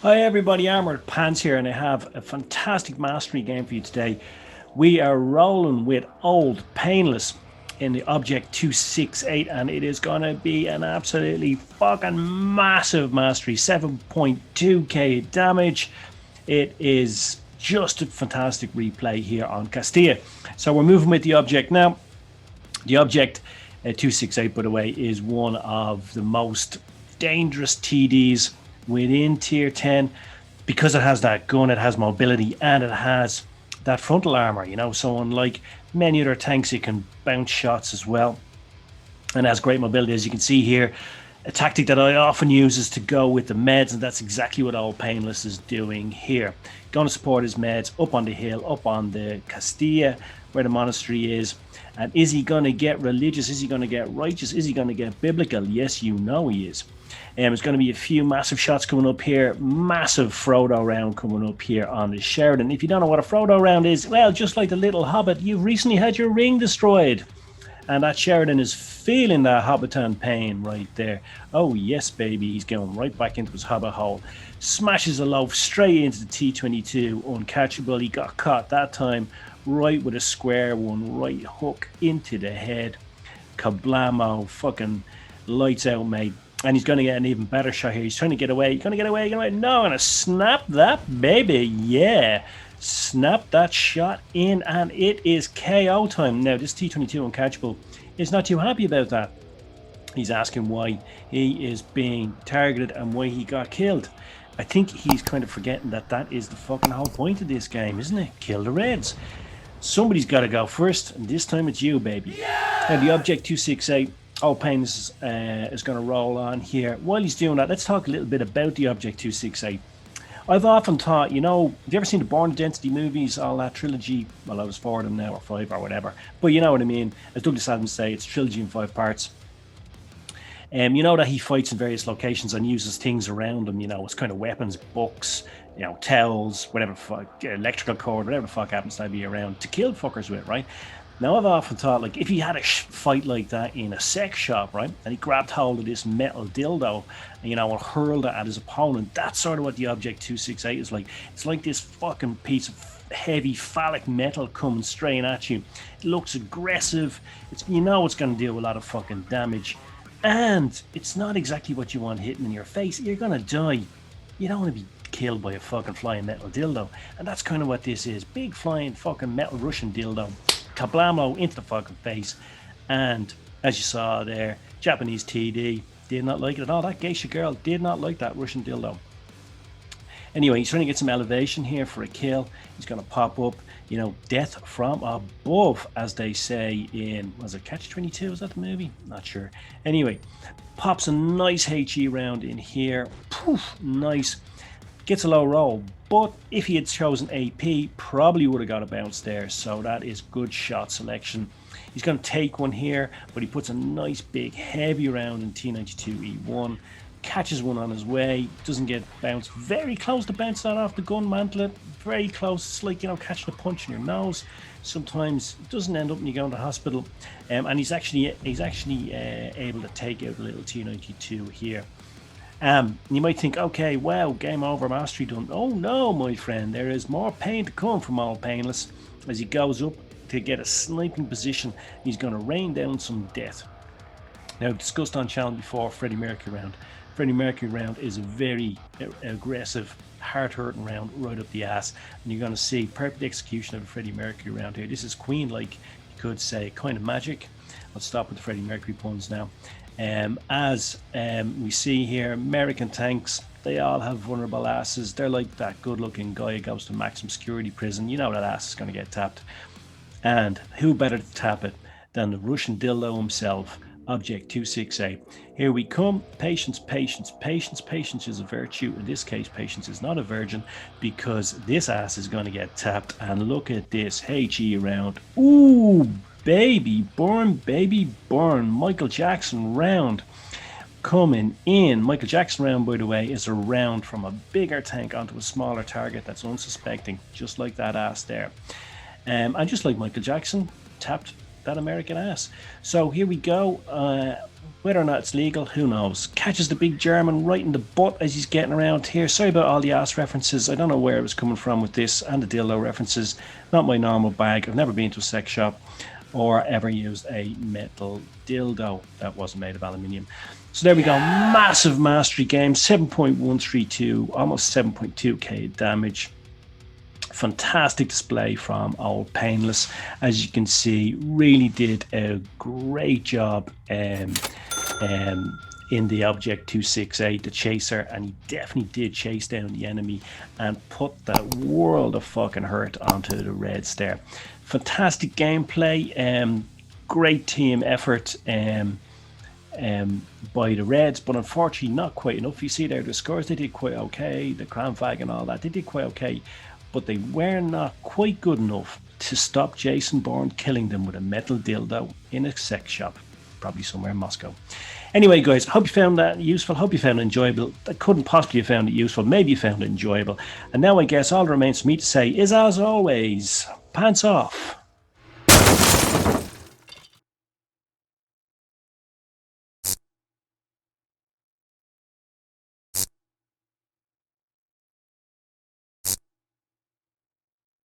Hi everybody, Armored Pants here, and I have a fantastic mastery game for you today. We are rolling with old Painless in the Object 268, and it is going to be an absolutely fucking massive mastery. 7.2k damage. It is just a fantastic replay here on Castilla. So we're moving with the Object now. The Object 268, by the way, is one of the most dangerous TDs within tier 10 because it has that gun, it has mobility, and it has that frontal armor, so unlike many other tanks, it can bounce shots as well and has great mobility. As you can see here, a tactic that I often use is to go with the meds, and that's exactly what old Painless is doing here. Going to support his meds up on the hill, up on the Castilla where the monastery is. And is he going to get religious? Is he going to get righteous? Is he going to get biblical? Yes, you know he is. There's going to be a few massive shots coming up here. Massive Frodo round coming up here on the Sheridan. If you don't know what a Frodo round is, well, just like the little Hobbit, you've recently had your ring destroyed. And that Sheridan is feeling that Hobbiton pain right there. Oh, yes, baby. He's going right back into his Hobbit hole. Smashes a loaf straight into the T-22. Uncatchable. He got caught that time right with a square one. Right hook into the head. Kablamo. Fucking lights out, mate. And he's going to get an even better shot here. He's trying to get away. He's going to get away. No, I'm going to snap that baby. Yeah. Snap that shot in, and it is KO time. Now, this T-22 uncatchable is not too happy about that. He's asking why he is being targeted and why he got killed. I think he's kind of forgetting that that is the fucking whole point of this game, isn't it? Kill the Reds. Somebody's got to go first, and this time it's you, baby. Yeah! Now, the Object 268, old Painless is going to roll on here. While he's doing that, let's talk a little bit about the Object 268. I've often thought, have you ever seen the Born Identity movies, all that trilogy? Well, I was 4 of them now, or 5 or whatever. But you know what I mean. As Douglas Adams say, it's trilogy in 5 parts. You know that he fights in various locations and uses things around him, it's kind of weapons, books, towels, whatever the fuck, electrical cord, whatever the fuck happens to be around to kill fuckers with, right? Now, I've often thought, like, if he had a fight like that in a sex shop, right, and he grabbed hold of this metal dildo, and hurled it at his opponent, that's sort of what the Object 268 is like. It's like this fucking piece of heavy phallic metal coming straight at you. It looks aggressive. It's it's going to do a lot of fucking damage. And it's not exactly what you want hitting in your face. You're going to die. You don't want to be killed by a fucking flying metal dildo. And that's kind of what this is. Big flying fucking metal Russian dildo. Kablamo into the fucking face. And as you saw there, Japanese TD did not like it at all. That geisha girl did not like that Russian dildo. Anyway, he's trying to get some elevation here for a kill. He's going to pop up, death from above, as they say in, was it Catch-22? Was that the movie? Not sure. Anyway, pops a nice HE round in here. Poof, nice. Gets a low roll, but if he had chosen AP, probably would have got a bounce there. So that is good shot selection. He's going to take one here, but he puts a nice big heavy round in T92E1. Catches one on his way, doesn't get bounced. Very close to bounce that off the gun mantlet. Very close. It's like, catching a punch in your nose. Sometimes it doesn't end up when you go into hospital. And he's actually able to take out a little T92 here. You might think, okay, wow, game over, mastery done. Oh no, my friend, there is more pain to come from old Painless as he goes up to get a sniping position. He's going to rain down some death. Now, I've discussed on channel before Freddie Mercury round. Freddie Mercury round is a very aggressive, hard-hurting round right up the ass, and you're going to see perfect execution of a Freddie Mercury round here. This is Queen-like, you could say, kind of magic. I'll stop with the Freddie Mercury puns now. As we see here, American tanks, they all have vulnerable asses. They're like that good-looking guy who goes to maximum security prison. You know that ass is going to get tapped. And who better to tap it than the Russian dildo himself, Object 268. Here we come. Patience, patience, patience. Patience is a virtue. In this case, patience is not a virgin, because this ass is going to get tapped. And look at this HE round. Ooh, baby burn, baby burn. Michael Jackson round coming in. Michael Jackson round, by the way, is a round from a bigger tank onto a smaller target that's unsuspecting, just like that ass there. And just like Michael Jackson tapped that American ass. So here we go. Whether or not it's legal, who knows? Catches the big German right in the butt as he's getting around here. Sorry about all the ass references. I don't know where it was coming from with this and the dildo references. Not my normal bag. I've never been to a sex shop or ever used a metal dildo that wasn't made of aluminium. So there we go. Massive mastery game. 7.132, almost 7.2k damage. Fantastic display from old Painless. As you can see, really did a great job in the Object 268, the chaser, and he definitely did chase down the enemy and put that world of fucking hurt onto the Reds there. Fantastic gameplay, great team effort by the Reds, but unfortunately not quite enough. You see there the scores, they did quite okay, the Crown Flag and all that, they did quite okay, but they were not quite good enough to stop Jason Bourne killing them with a metal dildo in a sex shop, probably somewhere in Moscow. Anyway, guys, hope you found that useful. Hope you found it enjoyable. I couldn't possibly have found it useful. Maybe you found it enjoyable. And now I guess all that remains for me to say is, as always, pants off.